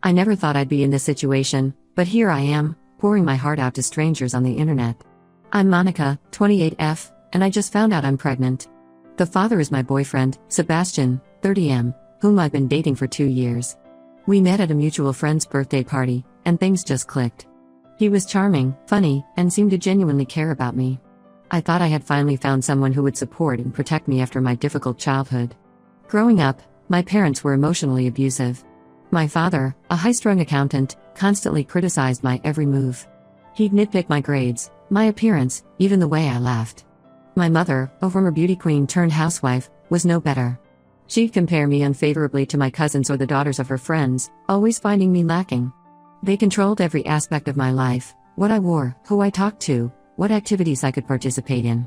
I never thought I'd be in this situation, but here I am, pouring my heart out to strangers on the internet. I'm Monica, 28F, and I just found out I'm pregnant. The father is my boyfriend, Sebastian, 30M, whom I've been dating for 2 years. We met at a mutual friend's birthday party, and things just clicked. He was charming, funny, and seemed to genuinely care about me. I thought I had finally found someone who would support and protect me after my difficult childhood. Growing up, my parents were emotionally abusive. My father, a high-strung accountant, constantly criticized my every move. He'd nitpick my grades, my appearance, even the way I laughed. My mother, a former beauty queen turned housewife, was no better. She'd compare me unfavorably to my cousins or the daughters of her friends, always finding me lacking. They controlled every aspect of my life: what I wore, who I talked to, what activities I could participate in.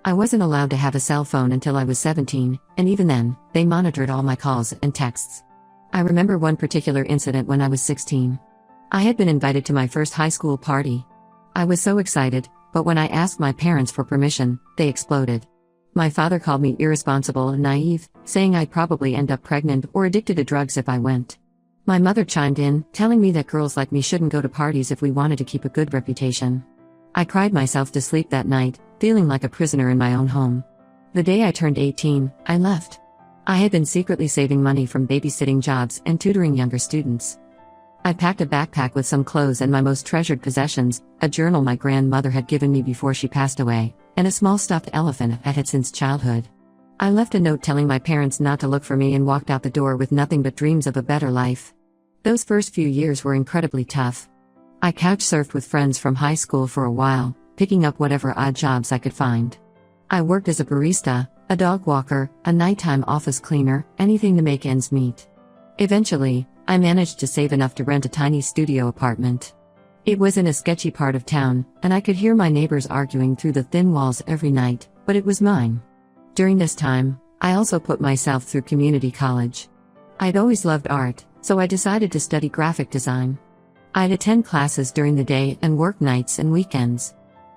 I wasn't allowed to have a cell phone until I was 17, and even then, they monitored all my calls and texts. I remember one particular incident when I was 16. I had been invited to my first high school party. I was so excited, but when I asked my parents for permission, they exploded. My father called me irresponsible and naive, saying I'd probably end up pregnant or addicted to drugs if I went. My mother chimed in, telling me that girls like me shouldn't go to parties if we wanted to keep a good reputation. I cried myself to sleep that night, feeling like a prisoner in my own home. The day I turned 18, I left. I had been secretly saving money from babysitting jobs and tutoring younger students. I packed a backpack with some clothes and my most treasured possessions, a journal my grandmother had given me before she passed away, and a small stuffed elephant I had since childhood. I left a note telling my parents not to look for me and walked out the door with nothing but dreams of a better life. Those first few years were incredibly tough. I couch surfed with friends from high school for a while, picking up whatever odd jobs I could find. I worked as a barista, a dog walker, a nighttime office cleaner, anything to make ends meet. Eventually, I managed to save enough to rent a tiny studio apartment. It was in a sketchy part of town, and I could hear my neighbors arguing through the thin walls every night, but it was mine. During this time, I also put myself through community college. I'd always loved art, so I decided to study graphic design. I'd attend classes during the day and work nights and weekends.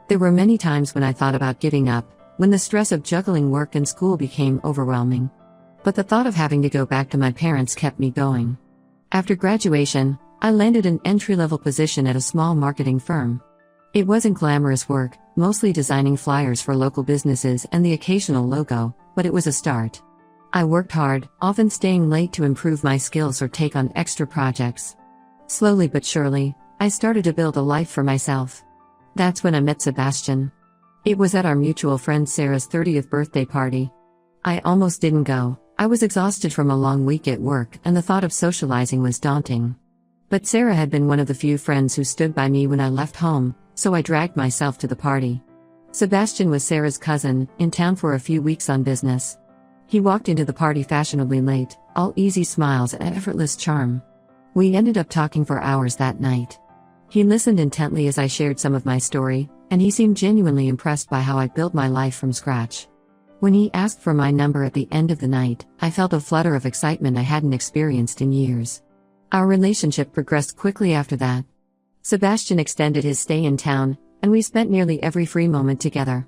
There were many times when I thought about giving up, when the stress of juggling work and school became overwhelming. But the thought of having to go back to my parents kept me going. After graduation, I landed an entry-level position at a small marketing firm. It wasn't glamorous work, mostly designing flyers for local businesses and the occasional logo, but it was a start. I worked hard, often staying late to improve my skills or take on extra projects. Slowly but surely, I started to build a life for myself. That's when I met Sebastian. It was at our mutual friend Sarah's 30th birthday party. I almost didn't go. I was exhausted from a long week at work and the thought of socializing was daunting. But Sarah had been one of the few friends who stood by me when I left home, so I dragged myself to the party. Sebastian was Sarah's cousin, in town for a few weeks on business. He walked into the party fashionably late, all easy smiles and effortless charm. We ended up talking for hours that night. He listened intently as I shared some of my story, and he seemed genuinely impressed by how I built my life from scratch. When he asked for my number at the end of the night, I felt a flutter of excitement I hadn't experienced in years. Our relationship progressed quickly after that. Sebastian extended his stay in town, and we spent nearly every free moment together.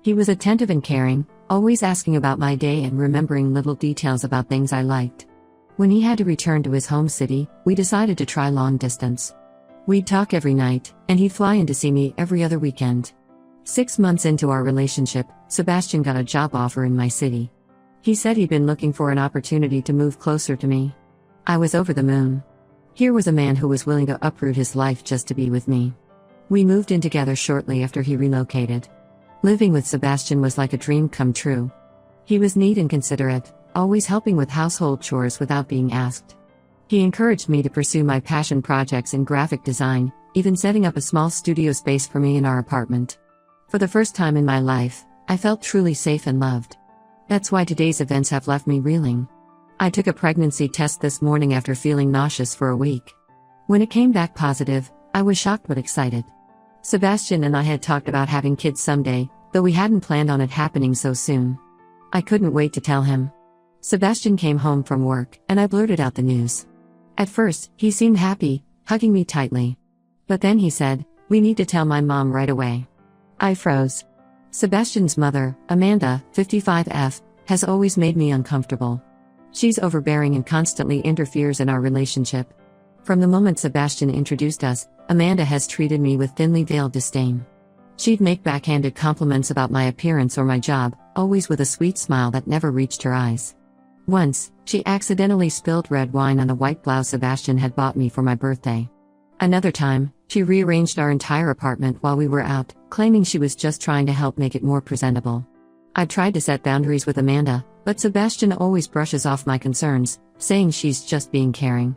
He was attentive and caring, always asking about my day and remembering little details about things I liked. When he had to return to his home city, we decided to try long distance. We'd talk every night, and he'd fly in to see me every other weekend. 6 months into our relationship, Sebastian got a job offer in my city. He said he'd been looking for an opportunity to move closer to me. I was over the moon. Here was a man who was willing to uproot his life just to be with me. We moved in together shortly after he relocated. Living with Sebastian was like a dream come true. He was neat and considerate, always helping with household chores without being asked. He encouraged me to pursue my passion projects in graphic design, even setting up a small studio space for me in our apartment. For the first time in my life, I felt truly safe and loved. That's why today's events have left me reeling. I took a pregnancy test this morning after feeling nauseous for a week. When it came back positive, I was shocked but excited. Sebastian and I had talked about having kids someday, though we hadn't planned on it happening so soon. I couldn't wait to tell him. Sebastian came home from work, and I blurted out the news. At first, he seemed happy, hugging me tightly. But then he said, "We need to tell my mom right away." I froze. Sebastian's mother, Amanda, 55F, has always made me uncomfortable. She's overbearing and constantly interferes in our relationship. From the moment Sebastian introduced us, Amanda has treated me with thinly veiled disdain. She'd make backhanded compliments about my appearance or my job, always with a sweet smile that never reached her eyes. Once, she accidentally spilled red wine on a white blouse Sebastian had bought me for my birthday. Another time, she rearranged our entire apartment while we were out, claiming she was just trying to help make it more presentable. I tried to set boundaries with Amanda, but Sebastian always brushes off my concerns, saying she's just being caring.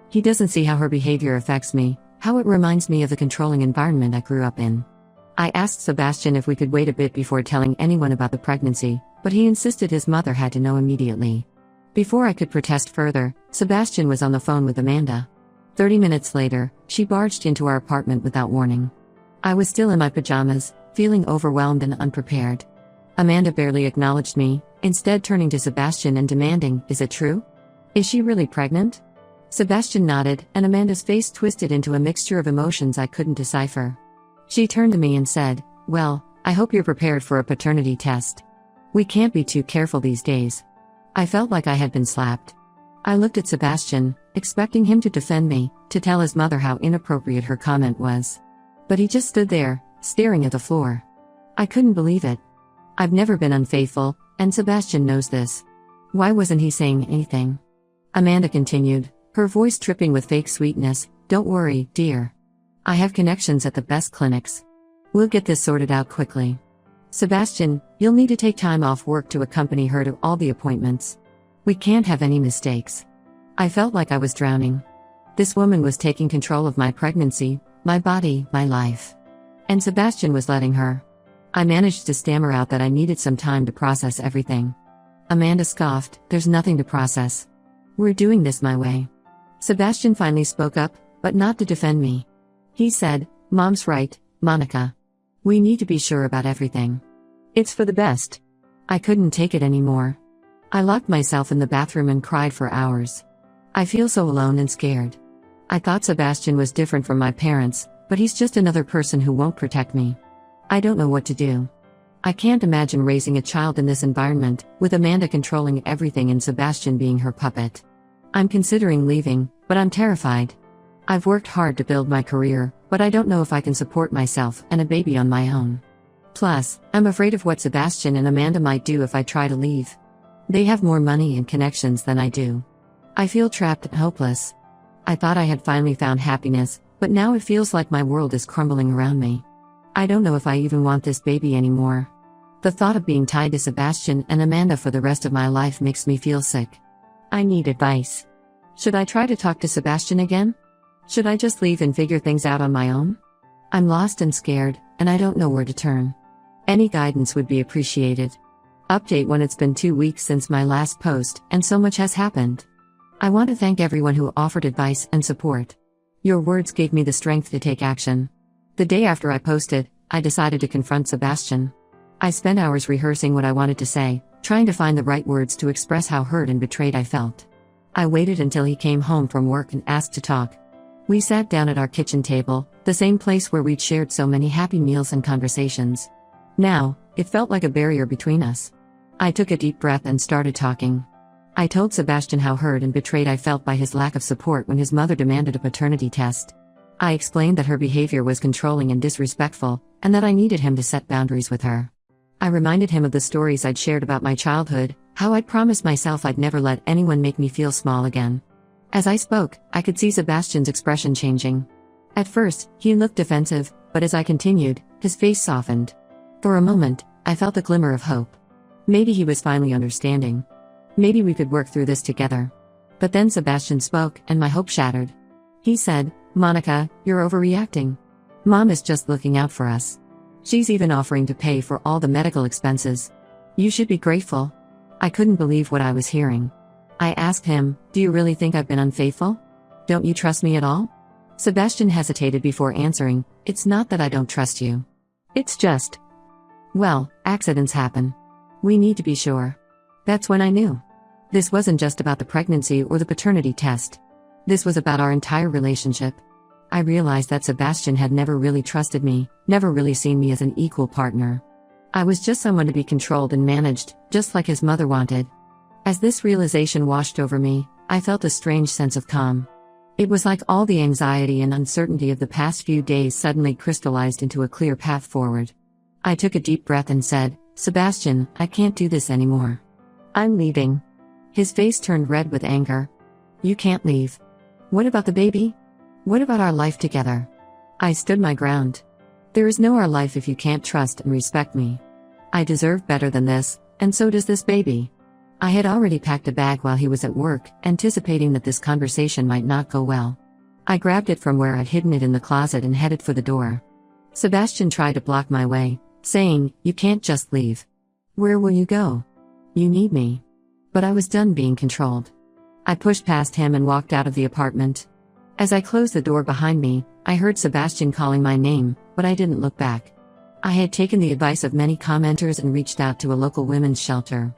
He doesn't see how her behavior affects me, how it reminds me of the controlling environment I grew up in. I asked Sebastian if we could wait a bit before telling anyone about the pregnancy, but he insisted his mother had to know immediately. Before I could protest further, Sebastian was on the phone with Amanda. 30 minutes later, she barged into our apartment without warning. I was still in my pajamas, feeling overwhelmed and unprepared. Amanda barely acknowledged me, instead turning to Sebastian and demanding, "Is it true? Is she really pregnant?" Sebastian nodded, and Amanda's face twisted into a mixture of emotions I couldn't decipher. She turned to me and said, "Well, I hope you're prepared for a paternity test. We can't be too careful these days." I felt like I had been slapped. I looked at Sebastian, expecting him to defend me, to tell his mother how inappropriate her comment was. But he just stood there, staring at the floor. I couldn't believe it. I've never been unfaithful, and Sebastian knows this. Why wasn't he saying anything? Amanda continued, her voice tripping with fake sweetness, "Don't worry, dear. I have connections at the best clinics. We'll get this sorted out quickly. Sebastian, you'll need to take time off work to accompany her to all the appointments. We can't have any mistakes." I felt like I was drowning. This woman was taking control of my pregnancy, my body, my life. And Sebastian was letting her. I managed to stammer out that I needed some time to process everything. Amanda scoffed, "There's nothing to process. We're doing this my way." Sebastian finally spoke up, but not to defend me. He said, "Mom's right, Monica. We need to be sure about everything. It's for the best." I couldn't take it anymore. I locked myself in the bathroom and cried for hours. I feel so alone and scared. I thought Sebastian was different from my parents, but he's just another person who won't protect me. I don't know what to do. I can't imagine raising a child in this environment, with Amanda controlling everything and Sebastian being her puppet. I'm considering leaving, but I'm terrified. I've worked hard to build my career, but I don't know if I can support myself and a baby on my own. Plus, I'm afraid of what Sebastian and Amanda might do if I try to leave. They have more money and connections than I do. I feel trapped and hopeless. I thought I had finally found happiness, but now it feels like my world is crumbling around me. I don't know if I even want this baby anymore. The thought of being tied to Sebastian and Amanda for the rest of my life makes me feel sick. I need advice. Should I try to talk to Sebastian again? Should I just leave and figure things out on my own? I'm lost and scared, and I don't know where to turn. Any guidance would be appreciated. Update when it's been 2 weeks since my last post, and so much has happened. I want to thank everyone who offered advice and support. Your words gave me the strength to take action. The day after I posted, I decided to confront Sebastian. I spent hours rehearsing what I wanted to say, trying to find the right words to express how hurt and betrayed I felt. I waited until he came home from work and asked to talk. We sat down at our kitchen table, the same place where we'd shared so many happy meals and conversations. Now, it felt like a barrier between us. I took a deep breath and started talking. I told Sebastian how hurt and betrayed I felt by his lack of support when his mother demanded a paternity test. I explained that her behavior was controlling and disrespectful, and that I needed him to set boundaries with her. I reminded him of the stories I'd shared about my childhood, how I'd promised myself I'd never let anyone make me feel small again. As I spoke, I could see Sebastian's expression changing. At first, he looked defensive, but as I continued, his face softened. For a moment, I felt a glimmer of hope. Maybe he was finally understanding. Maybe we could work through this together. But then Sebastian spoke, and my hope shattered. He said, "Monica, you're overreacting. Mom is just looking out for us. She's even offering to pay for all the medical expenses. You should be grateful." I couldn't believe what I was hearing. I asked him, "Do you really think I've been unfaithful? Don't you trust me at all?" Sebastian hesitated before answering, "It's not that I don't trust you. It's just, well, accidents happen. We need to be sure." That's when I knew. This wasn't just about the pregnancy or the paternity test. This was about our entire relationship. I realized that Sebastian had never really trusted me, never really seen me as an equal partner. I was just someone to be controlled and managed, just like his mother wanted. As this realization washed over me, I felt a strange sense of calm. It was like all the anxiety and uncertainty of the past few days suddenly crystallized into a clear path forward. I took a deep breath and said, "Sebastian, I can't do this anymore. I'm leaving." His face turned red with anger. "You can't leave. What about the baby? What about our life together?" I stood my ground. "There is no our life if you can't trust and respect me. I deserve better than this, and so does this baby." I had already packed a bag while he was at work, anticipating that this conversation might not go well. I grabbed it from where I'd hidden it in the closet and headed for the door. Sebastian tried to block my way, saying, "You can't just leave. Where will you go? You need me." But I was done being controlled. I pushed past him and walked out of the apartment. As I closed the door behind me, I heard Sebastian calling my name, but I didn't look back. I had taken the advice of many commenters and reached out to a local women's shelter.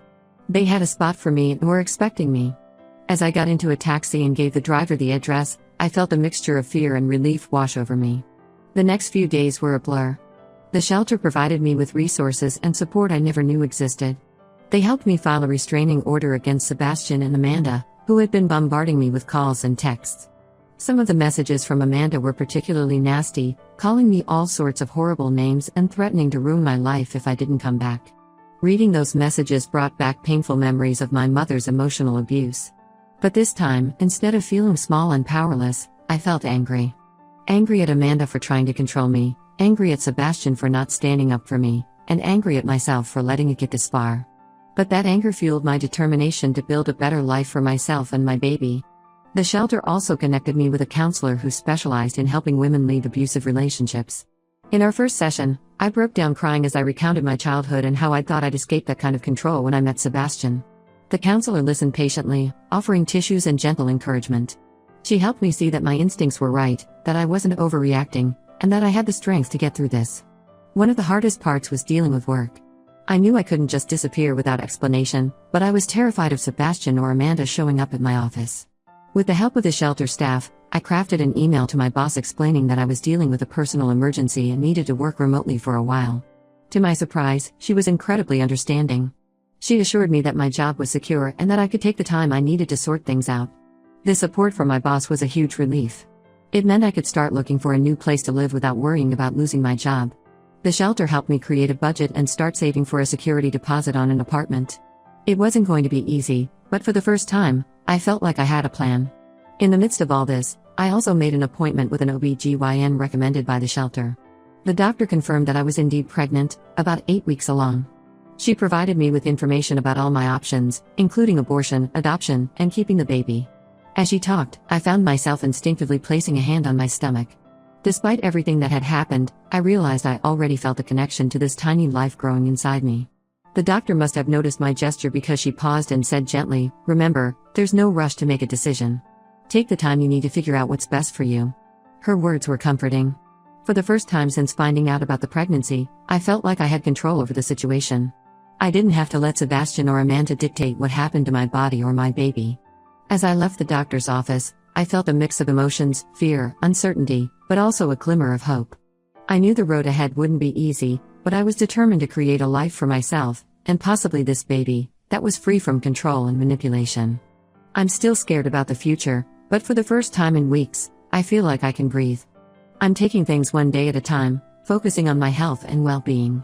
They had a spot for me and were expecting me. As I got into a taxi and gave the driver the address, I felt a mixture of fear and relief wash over me. The next few days were a blur. The shelter provided me with resources and support I never knew existed. They helped me file a restraining order against Sebastian and Amanda, who had been bombarding me with calls and texts. Some of the messages from Amanda were particularly nasty, calling me all sorts of horrible names and threatening to ruin my life if I didn't come back. Reading those messages brought back painful memories of my mother's emotional abuse. But this time, instead of feeling small and powerless, I felt angry. Angry at Amanda for trying to control me, angry at Sebastian for not standing up for me, and angry at myself for letting it get this far. But that anger fueled my determination to build a better life for myself and my baby. The shelter also connected me with a counselor who specialized in helping women leave abusive relationships. In our first session, I broke down crying as I recounted my childhood and how I thought I'd escaped that kind of control when I met Sebastian. The counselor listened patiently, offering tissues and gentle encouragement. She helped me see that my instincts were right, that I wasn't overreacting, and that I had the strength to get through this. One of the hardest parts was dealing with work. I knew I couldn't just disappear without explanation, but I was terrified of Sebastian or Amanda showing up at my office. With the help of the shelter staff, I crafted an email to my boss explaining that I was dealing with a personal emergency and needed to work remotely for a while. To my surprise, she was incredibly understanding. She assured me that my job was secure and that I could take the time I needed to sort things out. The support from my boss was a huge relief. It meant I could start looking for a new place to live without worrying about losing my job. The shelter helped me create a budget and start saving for a security deposit on an apartment. It wasn't going to be easy, but for the first time, I felt like I had a plan. In the midst of all this, I also made an appointment with an OB/GYN recommended by the shelter. The doctor confirmed that I was indeed pregnant, about 8 weeks along. She provided me with information about all my options, including abortion, adoption, and keeping the baby. As she talked, I found myself instinctively placing a hand on my stomach. Despite everything that had happened, I realized I already felt a connection to this tiny life growing inside me. The doctor must have noticed my gesture because she paused and said gently, "Remember, there's no rush to make a decision. Take the time you need to figure out what's best for you." Her words were comforting. For the first time since finding out about the pregnancy, I felt like I had control over the situation. I didn't have to let Sebastian or Amanda dictate what happened to my body or my baby. As I left the doctor's office, I felt a mix of emotions, fear, uncertainty, but also a glimmer of hope. I knew the road ahead wouldn't be easy, but I was determined to create a life for myself, and possibly this baby, that was free from control and manipulation. I'm still scared about the future, but for the first time in weeks, I feel like I can breathe. I'm taking things one day at a time, focusing on my health and well-being.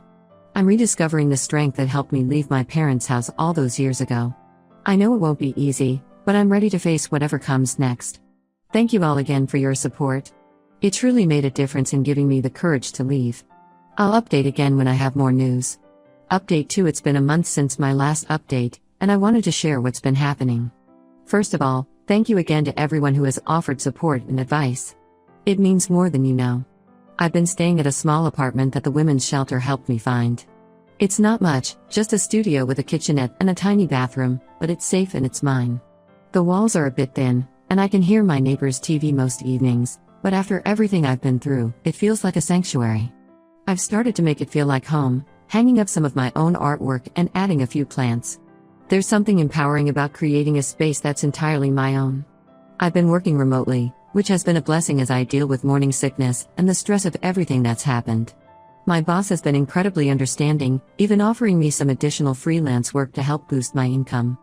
I'm rediscovering the strength that helped me leave my parents' house all those years ago. I know it won't be easy, but I'm ready to face whatever comes next. Thank you all again for your support. It truly made a difference in giving me the courage to leave. I'll update again when I have more news. Update 2: It's been a month since my last update, and I wanted to share what's been happening. First of all, thank you again to everyone who has offered support and advice. It means more than you know. I've been staying at a small apartment that the women's shelter helped me find. It's not much, just a studio with a kitchenette and a tiny bathroom, but it's safe and it's mine. The walls are a bit thin, and I can hear my neighbor's TV most evenings, but after everything I've been through, it feels like a sanctuary. I've started to make it feel like home, hanging up some of my own artwork and adding a few plants. There's something empowering about creating a space that's entirely my own. I've been working remotely, which has been a blessing as I deal with morning sickness and the stress of everything that's happened. My boss has been incredibly understanding, even offering me some additional freelance work to help boost my income.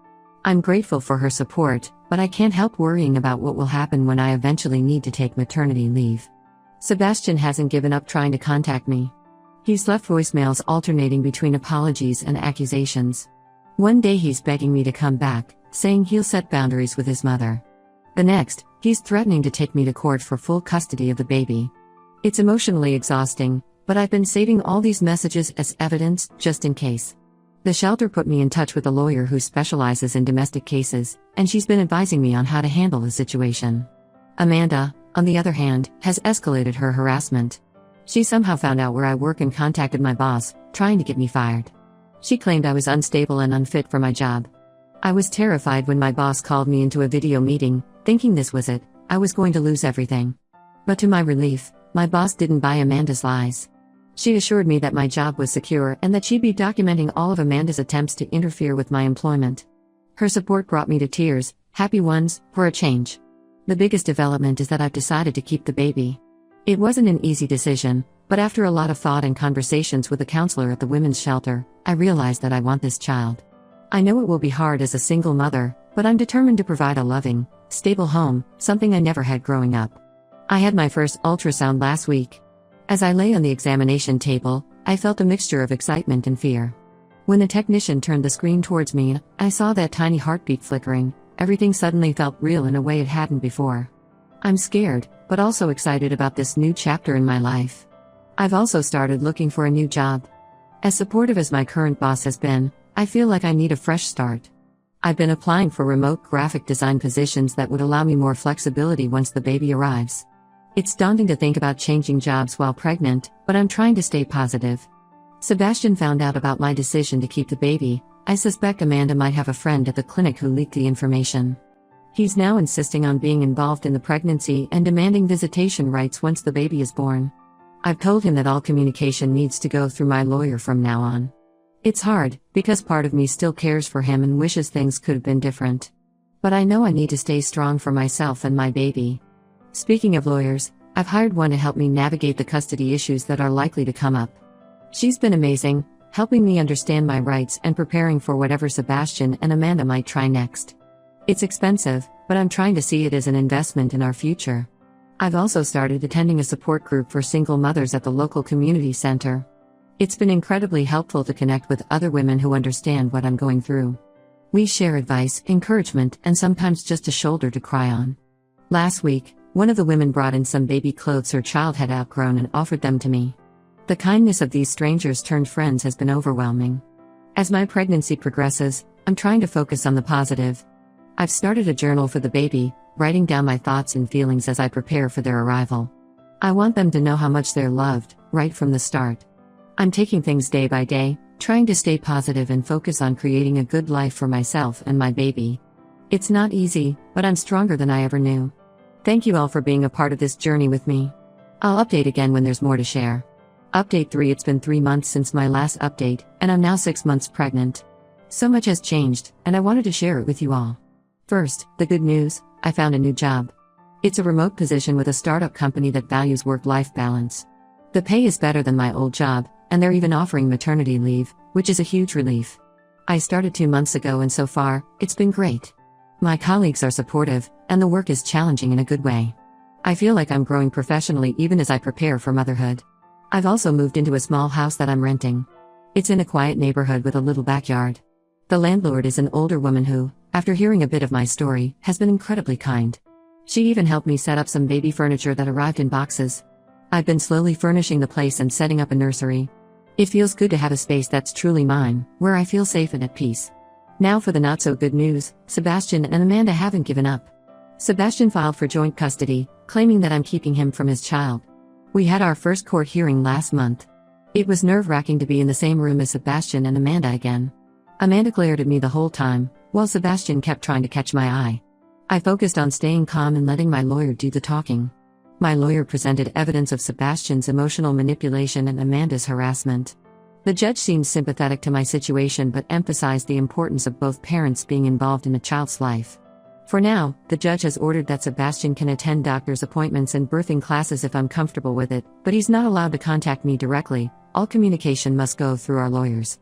I'm grateful for her support, but I can't help worrying about what will happen when I eventually need to take maternity leave. Sebastian hasn't given up trying to contact me. He's left voicemails alternating between apologies and accusations. One day he's begging me to come back, saying he'll set boundaries with his mother. The next, he's threatening to take me to court for full custody of the baby. It's emotionally exhausting, but I've been saving all these messages as evidence, just in case. The shelter put me in touch with a lawyer who specializes in domestic cases, and she's been advising me on how to handle the situation. Amanda, on the other hand, has escalated her harassment. She somehow found out where I work and contacted my boss, trying to get me fired. She claimed I was unstable and unfit for my job. I was terrified when my boss called me into a video meeting, thinking this was it, I was going to lose everything. But to my relief, my boss didn't buy Amanda's lies. She assured me that my job was secure and that she'd be documenting all of Amanda's attempts to interfere with my employment. Her support brought me to tears, happy ones, for a change. The biggest development is that I've decided to keep the baby. It wasn't an easy decision, but after a lot of thought and conversations with a counselor at the women's shelter, I realized that I want this child. I know it will be hard as a single mother, but I'm determined to provide a loving, stable home, something I never had growing up. I had my first ultrasound last week. As I lay on the examination table, I felt a mixture of excitement and fear. When the technician turned the screen towards me, I saw that tiny heartbeat flickering. Everything suddenly felt real in a way it hadn't before. I'm scared, but also excited about this new chapter in my life. I've also started looking for a new job. As supportive as my current boss has been, I feel like I need a fresh start. I've been applying for remote graphic design positions that would allow me more flexibility once the baby arrives. It's daunting to think about changing jobs while pregnant, but I'm trying to stay positive. Sebastian found out about my decision to keep the baby. I suspect Amanda might have a friend at the clinic who leaked the information. He's now insisting on being involved in the pregnancy and demanding visitation rights once the baby is born. I've told him that all communication needs to go through my lawyer from now on. It's hard, because part of me still cares for him and wishes things could have been different. But I know I need to stay strong for myself and my baby. Speaking of lawyers, I've hired one to help me navigate the custody issues that are likely to come up. She's been amazing, helping me understand my rights and preparing for whatever Sebastian and Amanda might try next. It's expensive, but I'm trying to see it as an investment in our future. I've also started attending a support group for single mothers at the local community center. It's been incredibly helpful to connect with other women who understand what I'm going through. We share advice, encouragement, and sometimes just a shoulder to cry on. Last week, one of the women brought in some baby clothes her child had outgrown and offered them to me. The kindness of these strangers turned friends has been overwhelming. As my pregnancy progresses, I'm trying to focus on the positive. I've started a journal for the baby, writing down my thoughts and feelings as I prepare for their arrival. I want them to know how much they're loved, right from the start. I'm taking things day by day, trying to stay positive and focus on creating a good life for myself and my baby. It's not easy, but I'm stronger than I ever knew. Thank you all for being a part of this journey with me. I'll update again when there's more to share. Update 3. It's been 3 months since my last update, and I'm now 6 months pregnant. So much has changed, and I wanted to share it with you all. First, the good news, I found a new job. It's a remote position with a startup company that values work-life balance. The pay is better than my old job, and they're even offering maternity leave, which is a huge relief. I started 2 months ago and so far, it's been great. My colleagues are supportive, and the work is challenging in a good way. I feel like I'm growing professionally even as I prepare for motherhood. I've also moved into a small house that I'm renting. It's in a quiet neighborhood with a little backyard. The landlord is an older woman who, after hearing a bit of my story, has been incredibly kind. She even helped me set up some baby furniture that arrived in boxes. I've been slowly furnishing the place and setting up a nursery. It feels good to have a space that's truly mine, where I feel safe and at peace. Now for the not-so-good news, Sebastian and Amanda haven't given up. Sebastian filed for joint custody, claiming that I'm keeping him from his child. We had our first court hearing last month. It was nerve-wracking to be in the same room as Sebastian and Amanda again. Amanda glared at me the whole time, while Sebastian kept trying to catch my eye. I focused on staying calm and letting my lawyer do the talking. My lawyer presented evidence of Sebastian's emotional manipulation and Amanda's harassment. The judge seemed sympathetic to my situation but emphasized the importance of both parents being involved in a child's life. For now, the judge has ordered that Sebastian can attend doctor's appointments and birthing classes if I'm comfortable with it, but he's not allowed to contact me directly. All communication must go through our lawyers.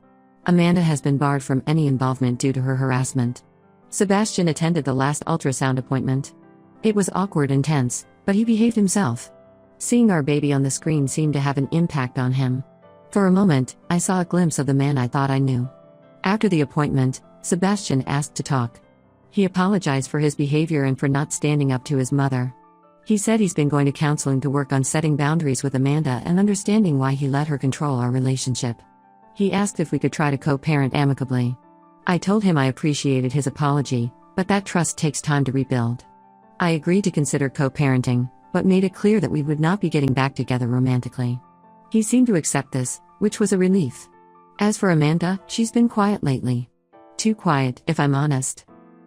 Amanda has been barred from any involvement due to her harassment. Sebastian attended the last ultrasound appointment. It was awkward and tense, but he behaved himself. Seeing our baby on the screen seemed to have an impact on him. For a moment, I saw a glimpse of the man I thought I knew. After the appointment, Sebastian asked to talk. He apologized for his behavior and for not standing up to his mother. He said he's been going to counseling to work on setting boundaries with Amanda and understanding why he let her control our relationship. He asked if we could try to co-parent amicably. I told him I appreciated his apology, but that trust takes time to rebuild. I agreed to consider co-parenting, but made it clear that we would not be getting back together romantically. He seemed to accept this, which was a relief. As for Amanda, she's been quiet lately. Too quiet, if I'm honest.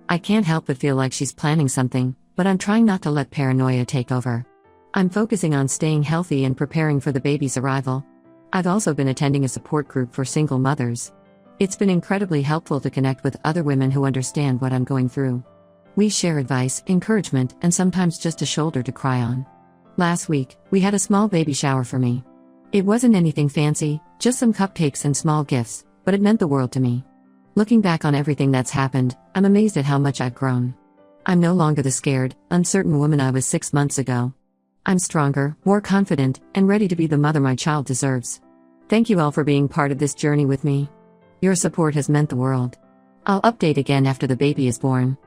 I can't help but feel like she's planning something, but I'm trying not to let paranoia take over. I'm focusing on staying healthy and preparing for the baby's arrival. I've also been attending a support group for single mothers. It's been incredibly helpful to connect with other women who understand what I'm going through. We share advice, encouragement, and sometimes just a shoulder to cry on. Last week, we had a small baby shower for me. It wasn't anything fancy, just some cupcakes and small gifts, but it meant the world to me. Looking back on everything that's happened, I'm amazed at how much I've grown. I'm no longer the scared, uncertain woman I was 6 months ago. I'm stronger, more confident, and ready to be the mother my child deserves. Thank you all for being part of this journey with me. Your support has meant the world. I'll update again after the baby is born.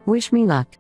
Wish me luck.